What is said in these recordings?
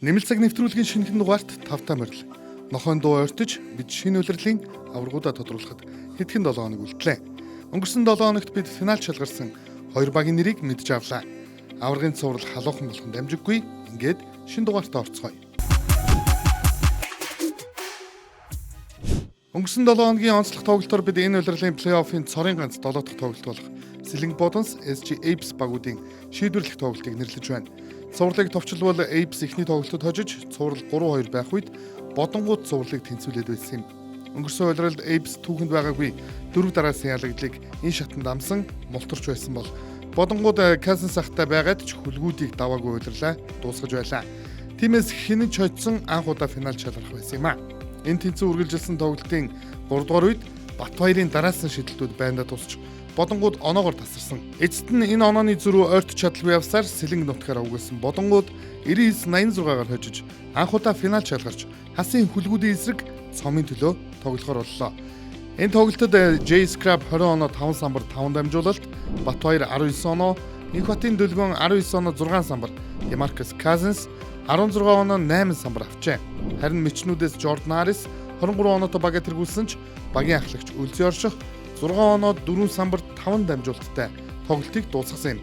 Нэмэлт цаг нэвтрүүлгийн шинэхэн дугаарт тавтай морил. Нохойн дуу ойртож бид шинэ улирлын аваргуудаа тодруулахад хэдхэн 7 хоног үлдлээ. Өнгөрсөн 7 хоногт бид финал шалгарсан 2 багийн нэрийг мэдж авлаа. Аваргын цуврал халуухан болох нь дамжиггүй. Ингээд шинэ дугаартаа орцгоё. Өнгөрсөн 7 хоногийн онцлог тоглолтоор бид энэ улирлын плей-оффын цорын ганц 7 дахь тоглолт болох Сэлэнг Бодонс SG Apes багуудын шийдвэрлэх тоглолтыг нэрлэж байна. Цувралыг товчлбол Apes эхний тоглолтод хожиж цуврал 3-2 байх үед Бодонгууд цувралыг тэнцвүүлээд байсан юм. Өнгөрсөн улиралд Apes түүхэнд байгаагүй 4 дараасын ялагдлыг энэ шатанд амсан мултарч байсан бол Бодонгууд Казанс ахтай байгаад ч хүлгүүдийг даваагүй улирлаа дуусгаж байлаа. Тиймээс хинэн ч хоцсон анх удаа финал шалгарах байсан юм а. Энэ тэнцүү үргэлжилсэн тоглолтын 3 дугаар үед Батбаярын дараасан шидэлтүүд байндаа тусч Бодонгууд оноогоор тасарсан. Эцэст нь энэ онооны зөрүү ойртож чадалгүй явсаар Сэлэнг нутгаар угaalсан Бодонгууд 99-86-аар хожиж анх удаа финал шалгарч хасын хүлгүүдийн эсрэг цомын төлөө тоглохоор боллоо. Энэ тоглолтод J Scrap 20 оноо 5 самбар 5 дамжуулалт, Батбаяр 19 оноо, Инхбатын Дөлгөөн 19 оноо 6 самбар, Demarcus Cousins 16 оноо 8 самбар авчээ. Харин мичнүүдээс Jordan Harris 23 оноотой багаа тэргүүлсэн ч багийн ахлагч Үлзий Орших 6 оноо 4 самбар 5 дамжуулалттай тоглолтыг дуусгасан юм.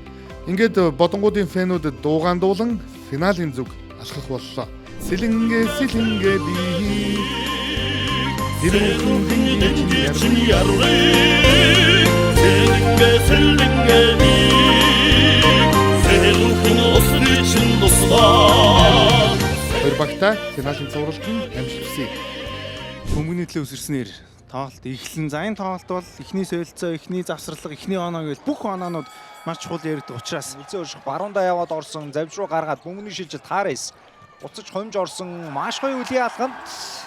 Ингээд Бодонгуудын фэнүүд дуугаан дуулан финалийн зүг алхах боллоо. Сэлэнгэ сэлэнгэ би хоёр багтаа финалийн цувралтанд амжилтсан. Хүмүүний төлөө үсэрснээр тоглолт эхлэн. За энэ тоглолт бол эхний солилцоо, эхний завсралга, эхний оноо гэж бүх оноонууд маш чухал яригдах учраас Үлзий Орших баруундаа яваад орсон, завж руу гаргаад бөмбөгийн шилжилт Харис уцаж хомж орсон, маш гоё үлийн алхамд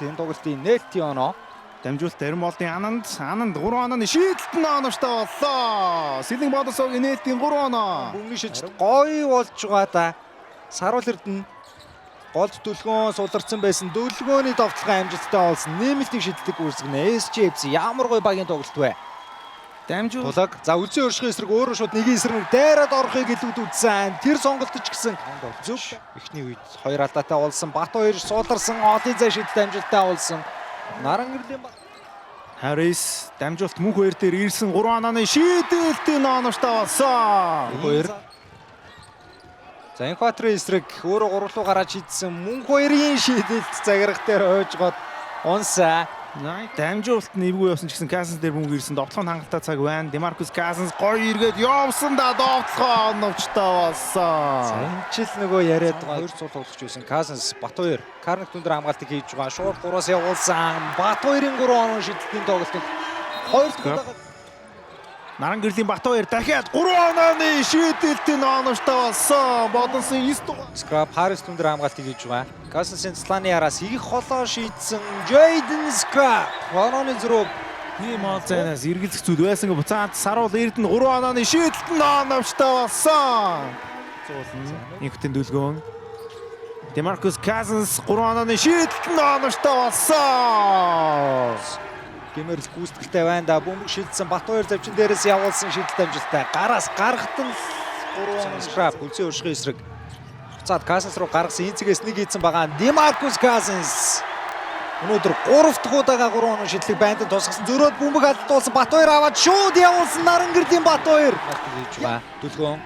энэ тоглолтын нээлтийн оноо дамжуулалт Аримолдын Ананд 3 онооны шийдэлт нь оновчтой боллоо. Сэлэнг Бодонсогийн нээлтийн 3 оноо. бөмбөгийн шилжилт гоё болж байгаа да. Саруул Эрдэнэ голд Дөлгөөн суларсан байсан. Дөлгөөний довтлогын амжилттай болсон. Нэмэлтийн шидэлтийг үүсгэнэ. SG Apes ямар гоё багийн тоглолт вэ? Дамжуулалт. За Үлзий Оршихын эсрэг өөрөө шууд нэгэн эсрэг дайраад орохыг илүүд үзсэн. Тэр сонголт ч гэсэн зөв. Эхний үед хоёр алдаатай болсон. Батбаяр сууларсан. Олын зай шидэлт амжилттай болсон. Наран гэрлийн Харис дамжуулалт мөнх хоёр дээр ирсэн 3 онооны шийдэлтийн оновчтой болсон. хоёр. За Инхбатын эсрэг өөрөө 3 руу гараад шийдсэн. Мөнх хоёрын шийдэлт заграх дээр хойжгоод унсаа. Дамжуулалт нэвгүй явсан ч гэсэн Cousins дээр мөнгө ирсэн. Довтлогын хангалттай цаг байна. Demarcus Cousins гоё эргээд явсан да довтлогоо оновчтой болсон. Эмчил нөгөө яриад байгаа 2 цул тоглож байсан. Cousins Батбаяр Карник дүндэр хамгаалтыг хийж байгаа. Шууд 3-аас явуулсан. Батбаярын 3 оноо шидэлтийн тоглолтод 2 дахь Наран гэрлийн Батбаяр дахиад 3 онооны шийдэлтийн оновчтой болсон. Бодонсын 9 дугаар. Scrap Harris дүндэр хамгаалтыг хийж байгаа. Cousins-ийн Сланы араас их холоо шийдсэн Jaden Scrap. Онооны зөрүүг Тийм олзанаас эргэлзэх зүйл байсан. Буцаад Саруул Эрдэнэ 3 онооны шийдэлтэн оновчтой болсон. Инхбатын Дөлгөөн. Demarcus Cousins 3 онооны шийдэлтэн оновчтой болсон. гэмэрс гүйцэтгэлтэй байна да. Бөмбөг шилжсэн Батбаяр завчин дээрээс явуулсан шидэлт амжилттай. Гараас гаргахад нь 3 Scrap Үлзий Оршихын эсрэг. Буцаад Cousins руу гаргасан энцгээс нэг ийдсэн байгаа. Demarcus Cousins өнөөдөр 3 дахь удаага 3 оноо шидлэг байндан тусгасан. Зөрөөд бөмбөг алдуулсан Батбаяр аваад шууд явуулсан Наран гэрлийн Батбаяр. Хийж байгаа. Дөлгөөн.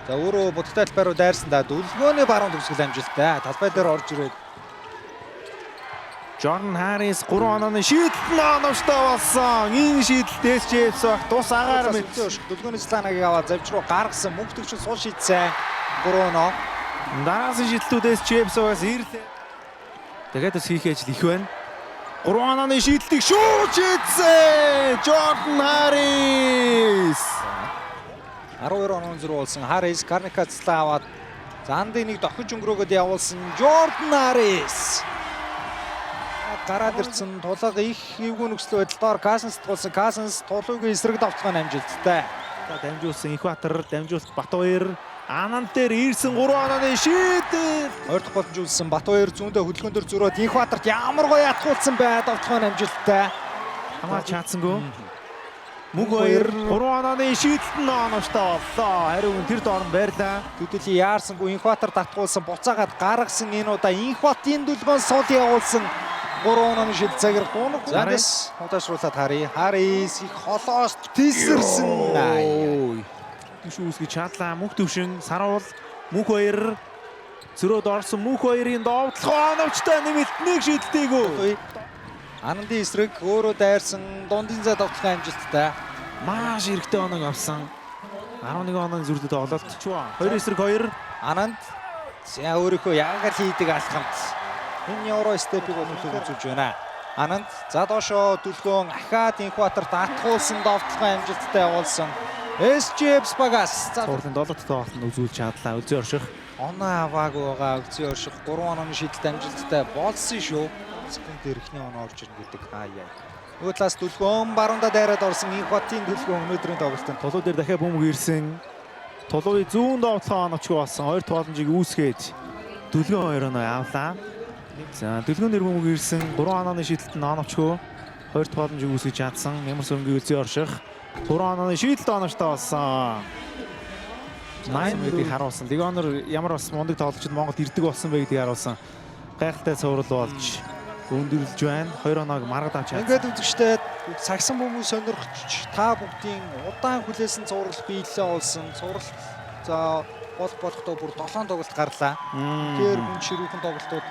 За өөрөө будагтай талбай руу дайрсан да. Дөлгөөний баруун төгсгөл амжилттай. Талбай дээр орж ирээд Jordan Harris 3 онооны шийдэлтэн оновчтой болсон. Энэ шийдэлтээс Apes баг тус агаар мэт. Дөлгөөний Сланагийг аваад завж руу гаргасан. Мөнх төгсгөл сул шийдсэн. 3 оноо. Дараагийн шийдэлтүүдээс Apes багаас ирлээ. Тэгээд бас хийх ажил их байна. 3 онооны шийдэлтийг шууд шийдсэн. Jordan Harris 12 оноо зөрүү болсон. Harris Карникацлаа аваад зандыг нэг дохиж өнгөрөөгд явуулсан Jordan Harris. Гараад ирсэн тулга их эвгүй нөхцөл байдлаар Cousins тулсан. Cousins тулуугийн эсрэг давталгааны амжилттай. Дамжуулсан Инхбатар, дамжуулалт Батбаяр, Ананд дээр ирсэн 3 онооны шийдэл. Хоёр дахь боломжуулсан Батбаяр зүүндээ хөдөлгөөн дээр зөрөөд Инхбатарт ямар гоё ятгуулсан бай давталгааны амжилттай. Хамаач чадсангүй. Мөнх 2 3 ононы шийдэлт нь оновчтой боллоо. Хариу тэр доорн байрлаа. Төдөлий яарсангүй Инхбатар татгуулсан буцаагаад гаргасан энэ удаа Инхбатын дүлгөөн сул явуулсан 3 ононы шийдэл цагаар гунаг гунаас удаашруулад Харис их холоос тесэрсэн. Ой. Түш үүсгэж чадлаа. Мөнх төвшин саруул Мөнх 2 зөрөөд орсон Мөнх 2-ын довтлох оновчтой нэмэлт нэг шийдэлтэйгөө. Анандын эсрэг өөрөө дайрсан дундын зай довтлохын амжилттай. Маш эрэгтэй оног авсан. 11 оног зүрдэд тоглолтчваа. 2 эсрэг 2. Ананд за өөрийнхөө яагаар хийдэг алхамт энэ евро степийг өнөөхөд үзүүлж байна. Ананд за доошоо дүлгөөн ахаад Инхбатарт атгуулсан довтлохын амжилттай явуулсан. SGF Багаас Цуурлын 7 дахь тоглолтод үзүүлж чадлаа. Үзэн орших. оноо аваагүй байгаа Үзэн орших 3 ононы шийдэлт амжилттай болсон шүү. Секунд эрхний оноо орж ирнэ гэдэг. Нөгөө талаас дүлгөөн баруунда дайраад орсон Инхбатын дүлгөөн өнөөдрийн тоглолтод Тулуу дээр дахиад бөмбөг ирсэн. Тулууны зүүн довтлох оновчгүй болсон. Хоёр тооламжийг үүсгээд дүлгөөн 2 оноо авлаа. За дүлгөөн дээр бөмбөг ирсэн. 3 ононы шийдэлт нь оновчгүй. Хоёр тооламжийг үүсгэж чадсан. Ямар сөрөнгийн Үзэн орших. 3 ононы шийдэлт оновчтой болсон. 8-ыг харуулсан. Легонор ямар бас мундаг тоглолчид Монголд ирдэг болсон бэ гэдгийг харуулсан. Гайхалтай цуврал болж өндөрлөж байна. 2 оноог маргад авч чадсан. ингээд үзэгчтэй цагсан бөмбөг сонирхч та бүгдийн удаан хүлээсэн цуврал биелэлээ олсон. Цуврал за болохдоо бүр 7 тоглолт гарлаа. Тэр хүн ширүүхэн тоглолтууд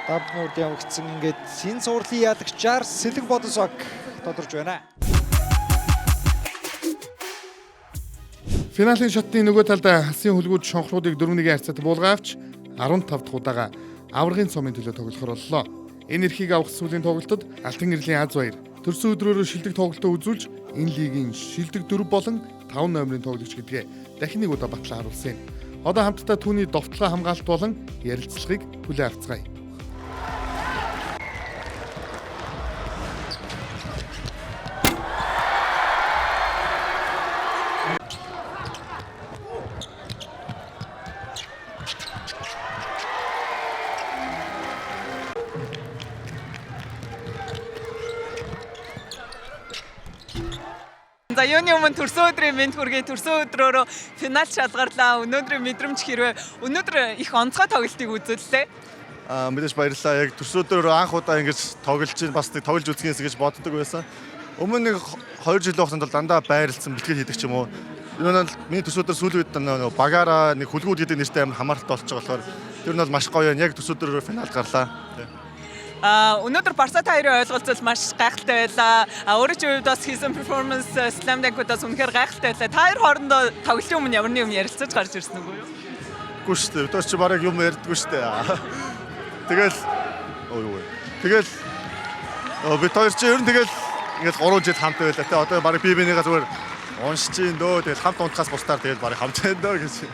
давнууд явагдсан. Ингээд энэ цувралын ялагчаар Сэлэг Бодосог тодорж байна. Финалийн шатны нөгөө талд хасын хөлгүүд шонхруудыг 4-1 харьцаад буулгаа авч 15 дахь удаага аврагын цомын төлөө тоглохоор боллоо. Энэ эрхийг авах сүүлийн тоглолтод Алтан гэрлийн Аз баяр төрсөн өдрөөрөө шилдэг тоглолтоо үзүүлж энэ лигийн шилдэг 4 болон 5 номерын тоглогч гэдгээ дахин нэг удаа батлан харуулсан юм. Одоо хамтдаа түүний довтлогоо хамгаалалт болон ярилцлагыг хүлээн авцгаая. За юуны өмнө төрсөн өдрийн мэнд хүргэе. Төрсөн өдрөөрөө финал шалгарлаа. Өнөөдрийн мэдрэмж хэрвээ өнөөдөр их онцгой тоглолтыг үзүүллээ. Мэдээж баярлалаа. Яг төрсөн өдрөөрөө анх удаа ингэж тоглож чинь бас нэг тоглож үзгээс гэж боддог байсан. Өмнө нэг 2 жилийн хугацаанд бол дандаа байрлалсан бэлтгэл хийдэг ч юм уу. Энэ нь миний төрсөн өдөр сүүлийн үед нэг багаараа нэг хүлгүүд гэдэг нэртэй амар хамааралтай болчих болохоор тэр нь бол маш гоё юм. Яг төрсөн өдрөөрөө финалд гарлаа. Өнөөдөр Барсат хоёрын ойлголцол маш гайхалтай байлаа. Өөрөө ч үед бас хийсэн перформанс Slam Dunk-удаас үнэхээр гайхалтай байлаа. Та хоёр хоорондоо тоглолтын өмнө ямар нэг юм ярилцаж гарч ирсэн үгүй юу? Үгүй шүү дээ. Өдөөс чи бараг юм ярьдаггүй шүү дээ. Тэгэл бид хоёр чи ер нь тэгэл ингээд 3 жил хамт байлаа те. Одоо бараг би бинийгаа зүгээр уншиж чинь дөө. Тэгэл хамт унтахаас бусдаар тэгэл бараг хамт байна дөө гэж.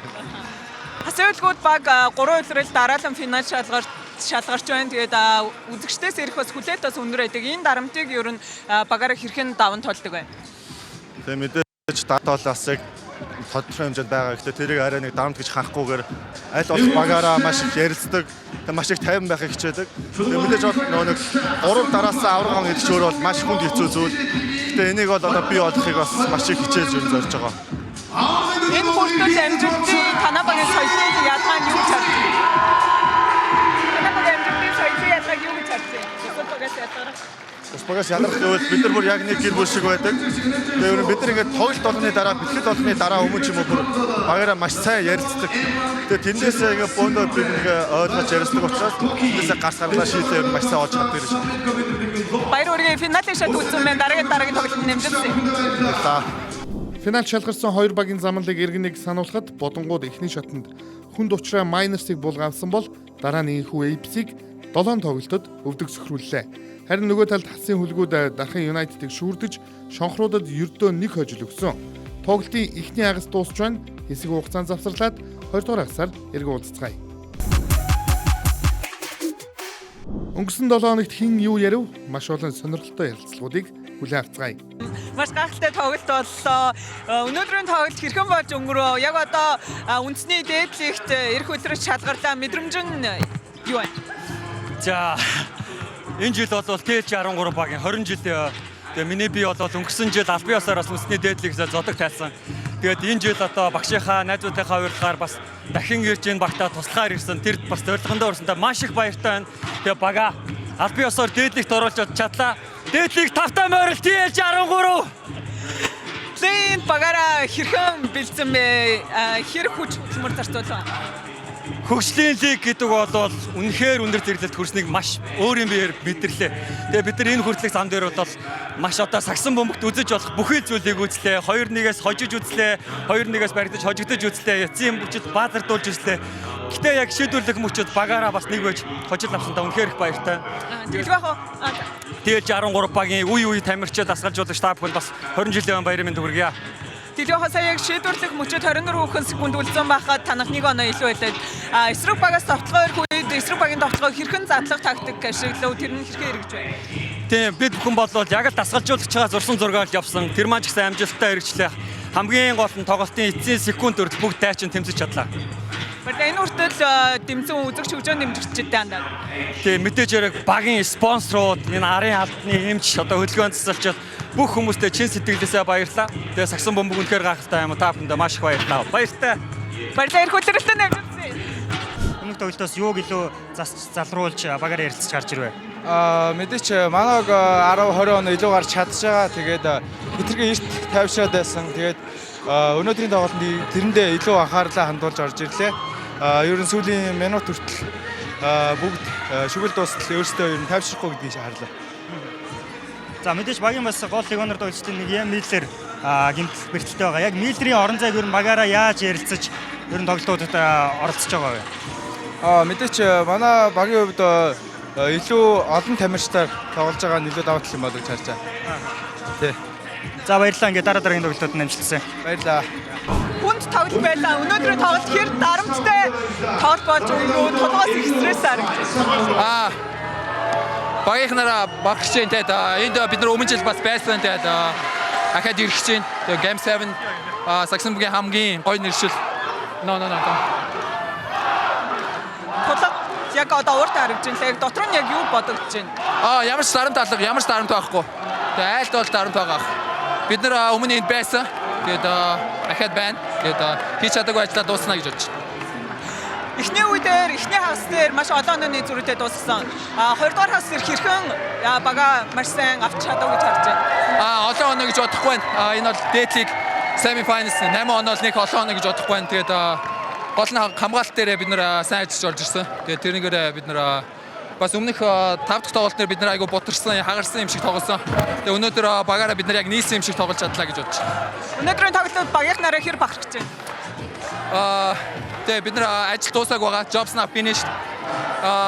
Хасын хөлгүүд баг 3 үлрэл дараалан финал шалгарч байна. Тэгээд үзэгчдээс ирэх бас хүлээлт бас өндөр байдаг. Энэ дарамтыг ер нь багаараа хэрхэн даван толдог байна? Тэгээ мэдээж даталаас яг тодорхой хэмжээнд байгаа. Гэхдээ тэрийг арай нэг дарамт гэж ханахгүйгээр аль болох багаараа маш их ярилцдаг. Тэгээ маш их тайван байхыг хичээдэг. Тэгээ мэдээж бол нэг 3 дараасаа авраг он ирэх өөр бол маш хүнд хэцүү зүйл. Гэхдээ энийг бол одоо бий болгохыг бас маш их хичээж зорж байгаа. Энэ хүртэл амжилтын танай багийн соёлын ялгаа нь юу гэж харж байна? Танай багийн амжилтын соёлын ялгааг юу гэж харж байна? Бас багаас ялгах гэвэл бид нар бүр яг нэг гэр бүл шиг байдаг. Тэгээ бид нар ингээд тоглолт болгоны дараа, бэлтгэл болгоны дараа өмнө ч юм уу бүр багаараа маш сайн ярилцдаг. Тэгээ тэндээсээ ингээд бөөндөө бид нэг ойлгож ярилцдаг учраас тэндээсээ гарц гаргалаа шийдээ маш сайн олж чаддаг юм шиг. Баяр үргээ финалийн шат үзсэн мэн дараагийн тоглолтод нэмжсэн. Финал шалгарсан хоёр багийн замналыг иргэнэг сануулхад Бодонгууд эхний шатанд хүнд учраа майнерсыг булгаавсан бол дараа нь энэхүү Эйпсийг 7 тоглолтод өвдөг сөхрүүллээ. Харин нөгөө талд хасын хөлгүүд Дархан Юнайтедыг шүүрдэж шонхруудад ердөө 1 хожил өгсөн. Тоглолтын эхний хагас дуусч байна. Хэсэг хугацаанд завсарлаад 2 дугаар хагасаар эргэн уулзцгаая. Өнгөрсөн 7 хоногт хэн юу ярив? Маш олон сонирхолтой ярилцлагуудыг хүлээн авцгаая. Маш гайхалтай тоглолт боллоо. Өнөөдрийн тоглолт хэрхэн болж өнгөрөө? Яг одоо үндэсний дээдлэгт эх өдрөж шалгарлаа. Мэдрэмж нь юу вэ? За энэ жил бол ТЛЧ 13 багийн 20 жилийн Тэгээ миний бие бол өнгөрсөн жил албан ёсоор бас үндэсний дээдлэгээс зодог тайлсан. Тэгээд энэ жил одоо багшийнхаа найзуудынхаа урилгаар бас дахин ирж энэ багтаа туслахаар ирсэн. Тэр бас зорилгондоо өрсөндөө маш их баяртай байна. Тэгээ бага албан ёсоор дээдлэгт оруулж чадлаа. Дээдлэг 5-тай морил TL63. Зин багаараа хэрхэн бэлдсэн бэ? Хэрэг хүч хөдөлмөр зарцуулсан. Хөгжлийн лиг гэдэг бол үнэхээр өндөр зэрэглэлд хүрснийг маш өөр юм биеэр мэдэрлээ. Тэгээ бид нар энэ хүртэлх зам дээр бол маш одоо сагсан бөмбөгт үзэж болох бүхий зүйлийг үзлээ. 2-1-ээс хожиж үзлээ. 2-1-ээс баригдаж хожигдож үзлээ. Эцсийн бүчид баазардуулж үзлээ. Гэтэ яг шийдвэрлэх мөчөд багаараа бас нэг байж хожил авсандаа үнэхээр их баяртай. TL63 багийн үе тамирчид асгалжуулагч та бүхэнд бас 20 жилийн баярын мэнд хүргье. Дэлгийнхаа саяг шийдвэрлэх мөчөд 24 секунд үлдсэн байхад танах 1 оноо илүү байлаа. Эсрэг багаас товтлогоо ирэх үед эсрэг багийн товтлогоо хэрхэн задлах тактик ашиглав? Тэр нь хэрхэн хэрэгж байна? Тийм бид бүхэн болвол яг л дасгалжуулагчаа зурсан зургаар явсан. Тэр маань ч гэсэн амжилттай хэрэгжлээ. Хамгийн гол нь тоглолтын эцсийн секунд хүртэл бүгд дайчин тэмцэж чадлаа. Энэ хүртэл дэмцэн үзэгч хөгжөөнд дэмжигчтэй хандаад. Тийм мэдээж яг багийн спонсорууд энэ арын албаны эмч одоо хөдөлгөөн засалчид бүх хүмүүстээ чин сэтгэлээсээ баярлалаа. Тэгээ сагсан бөмбөг үнэхээр гайхалтай юм. Та бүхэндээ маш их баярлалаа. Баяртай. Баярлалаа их хүлээлттэй нэмсэн. Өмнөх тоглолтоос юуг илүү залруулж багаар ярилцж гарч ирвэ? Мэдээч манайг 10-20 он илүү гарч чадж байгаа. Тэгээд хитрхи эрт тавьшаад байсан. Тэгээд өнөөдрийн тоглолтод тэрэндээ илүү анхаарлаа хандуулж орж ирлээ. Ер нь сүүлийн минут хүртэл бүгд шүгэл дуустал өөрсдөө ер нь тайвшрахгүй гэдгийг харлаа. За мэдээж багийн бас гол легионер тоглолтын нэг юм Миллер гэмтэл бэртэлтэй байгаа. Яг Миллерийн орон зайг ер нь багаараа яаж ярилцаж ер нь тоглолтуудад оролцож байгаа вэ? Мэдээч манай багийн хувьд илүү олон тамирчтай тоглож байгаа нь илүү давуу тал юм болов гэж харж байна. Тий. За баярлалаа. Ингээд дараагийн тоглолтод нэмжлээ. Баярлалаа. Хүнд тоглолт байлаа. Өнөөдрийн тоглолт хэр дарамттай тоглолт болж өгөө толгоос их стресс харагдсан. Багийнхнараа багч чинь тэгээд энд бид нар өмнө жил бас байсан тэгээд ахад ирэх чинь тэгээд Game 7 Саксенбургийн хамгийн гоё нэршил. Толгой яг одоо урт харагдж байна. Яг дотор нь яг юу бодогдож байна? Ямар ч дарамт алга, ямар ч дарамт байхгүй. Тэгээд айлт бол дарамт байгаа. Бид нар өмнө энд байсан. Тэгээд ахад байна. Тэгээд хийж чадаагүй ажиллаа дуусна гэж бодож байна. Эхний үедээр эхний хагас дээр маш олон оны зүрхтэй дууссан. 2 дугаар хагас дээр хэрхэн бага маш сайн авч чадав гэж харж байна. Олон оноо гэж бодохгүй байна. Энэ бол дээдлиг semi-finals 8 оноо л нэг олон оноо гэж бодохгүй байна. Тэгээд гол нь хамгаалалт дээр бид нар сайн ажиллаж орж ирсэн. Тэгээд тэрнийгээр бид нар бас өмнөх 5 дахь тоглолт дээр бид нар айгу бутарсан, хагарсан юм шиг тоглосон. Тэгээд өнөөдөр багаараа бид нар яг нийсэн юм шиг тоглож чадлаа гэж бодож байна. Өнөөдрийн тоглолтод багийнхнаараа хэр бахархаж байна? Тэгээд бид нар ажил дуусааг байгаа. Jobs not finished.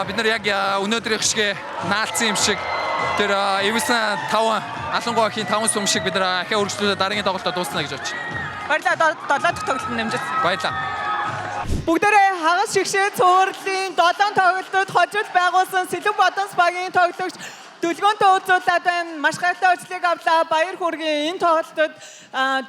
Бид нар яг өнөөдрийнх шиг наалцсан юм шиг тэр эвсэн 5 алангуйхийн 5 сум шиг бид нар ахиа үргэлжлүүлээд дараагийн тоглолтод дуусна гэж бодож байна. Баярлалаа. 7 дахь тоглолтод нэмжсэн. Баярлалаа. Бүгдээрээ хагас шигшээ цуурлын 7 тоглолтод хожил байгуулсан Сэлэн Бодонс багийн тоглогч дүлгөөнтэй уулзуулаад байна. Маш гайхалтай ажлыг авлаа. Баяр хүргэе. Энэ тоглолтод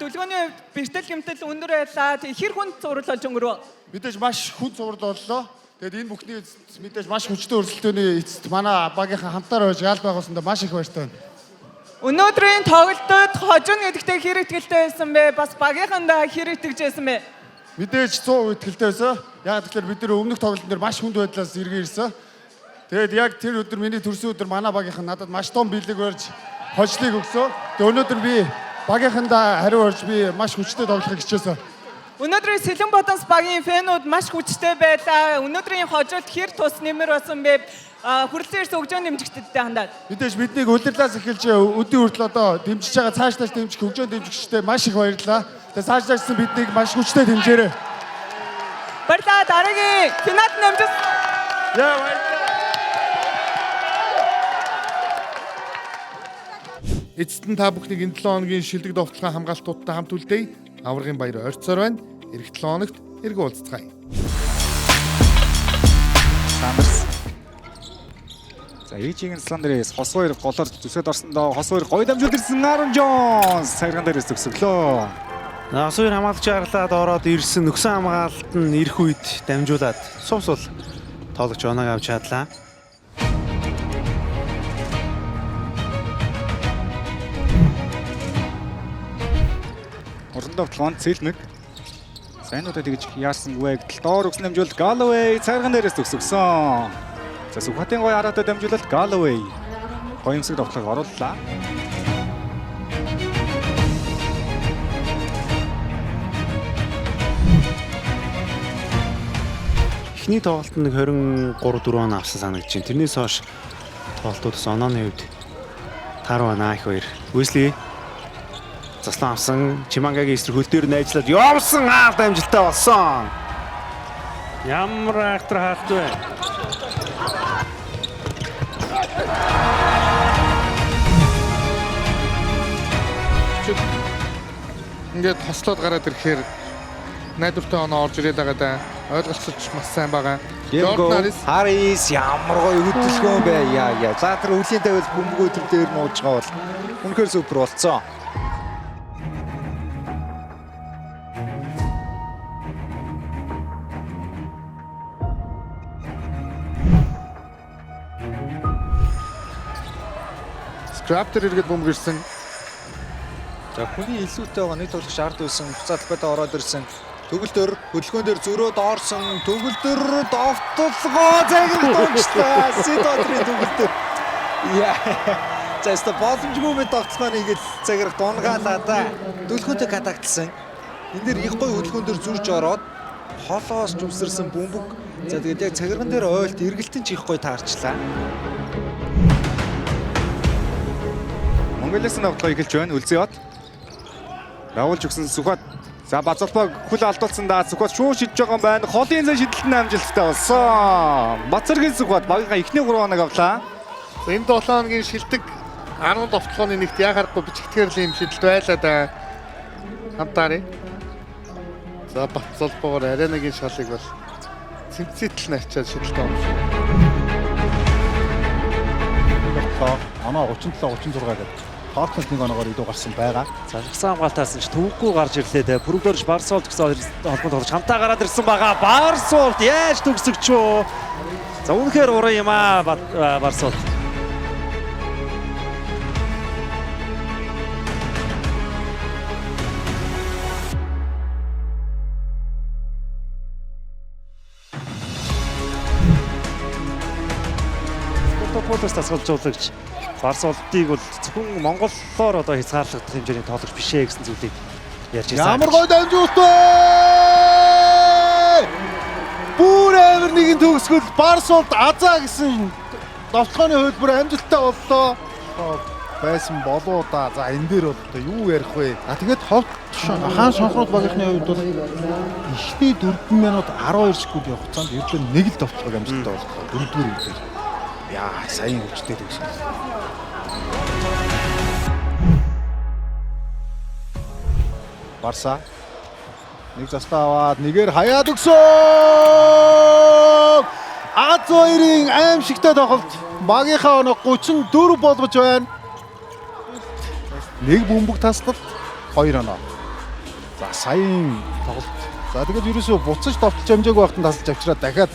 дүлгөөний бэртэл гэмтэл өндөр байлаа. Хэр хүнд зурлал болж өнгөрөө? Мэдээж маш хүн зурд боллоо. Тэгээд энэ бүхний эцэст мэдээж маш хүчтэй өрсөлдөөний эцэст манай багийнхаа хамтаар байж яал байгуулсандаа маш их баяртай байна. Өнөөдрийн тоглолтод хожин гэдэгтээ хэр ихтэй байсан бэ? Бас багийнхандаа хэр итгэж байсан бэ? Мэдээж 100% ихтэй байсан. Яг тэгэхээр бид нэр өмнөх тоглолтын дээр маш хүнд байдлаас эргэн ирсэн. Тэгээд яг тэр өдөр миний төрсөн өдөр манай багийнхан надад маш том бэлэг барьж хожлыг өгсөн. Тэгээд өнөөдөр би багийнхандаа хариу орж би маш хүчтэй тоглохыг хичээсэн. Өнөөдрийн Сэлэн Бодонс багийн фэнүүд маш хүчтэй байлаа. Өнөөдрийн хожолд хэр тус нэмэр болсон бэ? Хүрэлцэн ирсэн хөгжөөнд дэмжигчдтэй хандаад. Мэдээж бидний удирлаас эхэлж өдийн хүртэл одоо дэмжиж байгаа цаашлаач дэмжих хөгжөөнд дэмжигчтэй маш их баярлалаа. Тэгээд цаашлаачсан биднийг маш хүчтэй дэмжээрэй. Баярлалаа. Дараагийн финалд нэмжсэн. Яа баярлалаа. Эцэст нь та бүхнийг энэ 7 хоногийн шилдэг довтлогын хамгаалтуудтай хамт үлдээе. Аврагын баяр ойрцоор байна. Эх 7 хоногт эргэн уулзцгаая. Сандерс. За Эйжинг Сландерс хос 2 голоор зүсэд орсондоо хос 2 гоё дамжуулж ирсэн Аарон Жонс сарган дээрээс төгсөглөө. Хос 2 хамгаалж арлаад ороод ирсэн нөхсөн хамгаалалт нь ирэх үед дамжуулаад сувсул тоглогч оноог авч чадлаа. Уран тоглоом Цэлмэг. Сайнуудад тэгж яасан вэ гэдэл доор өгсөн дамжуулалт Galloway цайрган дээрээс төгсгсөн. За Сүхбаатарын гой хараатай дамжуулалт Galloway. Гоёмсог тоглох орууллаа. Эхний тоглолтод нэг 23-4 он авсан санагдаж байна. Тэрнээс хойш тоглолтуудаас онооны хувьд тааруу наах хоёр. Wesley заслан авсан Чимангагийн эсрэг хөл дээр найзлаад явсан хаалт амжилттай болсон. Ямар айхтар хаалт вэ? Ингээд тослоод гараад ирэхээр найдвартай оноо орж ирээд байгаа да. Ойлголцож маш сайн байгаа. Харис ямар гоё хөдөлгөөн бай. Яа. За тэр үлийн тавил бөмбөгөө тэр дээр нууж байгаа бол үнэхээр супер болцсон. Scrapter иргэд бөмбөрсөн. За хүний илүүтэй байгаа нэг тоглогч ард байсан. Буцаалбайдаа ороод ирсэн. Төгөлдөр хөдөлгөөн дээр зөрөө доорсон. Төгөлдөр довтлогоо загнах тоглолттой. Сидодрын төгөлдөр. Яа. За өстө боломжгүй мэт тогтцоо нэгэд цагирах дунгаалаа да. Төлхөнтэй катагтлсан. Энд дээр их гой хөдөлгөөн дээр зурж ороод холоос ч үсэрсэн бөмбөг. За тэгээд яг цагирган дээр ойлт эргэлтэн ч их гой таарчлаа. Монголоос навдлага эхэлж байна. Үлзийот. Равуулж өгсөн Сүхбаат. За Бацалбаг хөл алдуулсан да. Сүхбаат шууд шидэж байгаа юм байна. Холын зэн шидэлтэн амжилттай болсон. Бацаргийн Сүхбаат багийнхаа эхний 3 хоног авлаа. За энэ 7 хоногийн шилдэг 10 довтлооны нэгт яхахгүй бичигтгэр л юм шидэлт байлаа да. Хамтаараа. За Бацалбагоор аренагийн шалыг бол цэмцэтэл начаад шидэлтэй болсон. Оноо 37 36 гэдэг. Тоортод нэг оноогоор илүү гарсан байгаа. За загсан хамгаалтаас ч төвөггүй гарч ирлээ те. Бүргдөрж Барсуулт гэсэн холбоонд тоглож хамтаа гараад ирсэн байгаа. Барсуулт яаж төгсөгч үү? За үнэхээр уран юм аа Барсуулт. Спортополос тасгалжуулагч Барсуултыг бол зөвхөн монголоор одоо хязгаарлагдах хэмжээний тоглогч биш ээ гэсэн зүйлийг ярьж ирсэн. Ямар гоё дамжуулт вэ? Бүр амар нэгэн төгсгөл Барсуулт азаа гэсэн довтлооны хөлбөр амжилттай боллоо. Байсан болоо да. За энэ дээр бол одоо юу ярих вэ? Тэгээд хаан шонхрууд багийнхны хувьд бол эхний 4 минут 12 секундын хугацаанд ердөө нэг л довтлогоо амжилттай боллоо. 4-р үеэр. Яа, сайн хүчтэй төгсөн. Барса нэг застаа аваад нэгээр хаяад өгсөн. А2-ын аимшигтай тоглолт. Багийнхаа оноо 34 болгож байна. Нэг бөмбөг тасдал 2 оноо. За сайн тоглолт. За тэгээд ерөөсөө буцаж довтлж амжаагүй байхад тасалж авчираад дахиад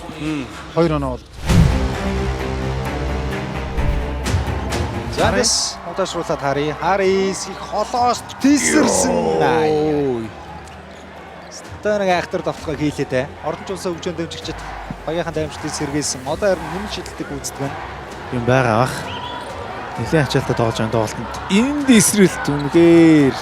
2 оноо бол. Зарис удаашруулаад Харис их холоос тийсэрсэн. Ой. Стэнэг айхтар довтлогоо хийлээ те. Ордонч улсаа хөгжөөнд дэмжигчид багийнхаа дамжуулалтыг сэргээсэн. Одоо харин нэмэлт шийдэлтийг гүйцэтгэв байна. юм байгаа бах. Нэлээд ачаалтаа тоглож байгаа тоглолтод энд эсрэлт үнэхээр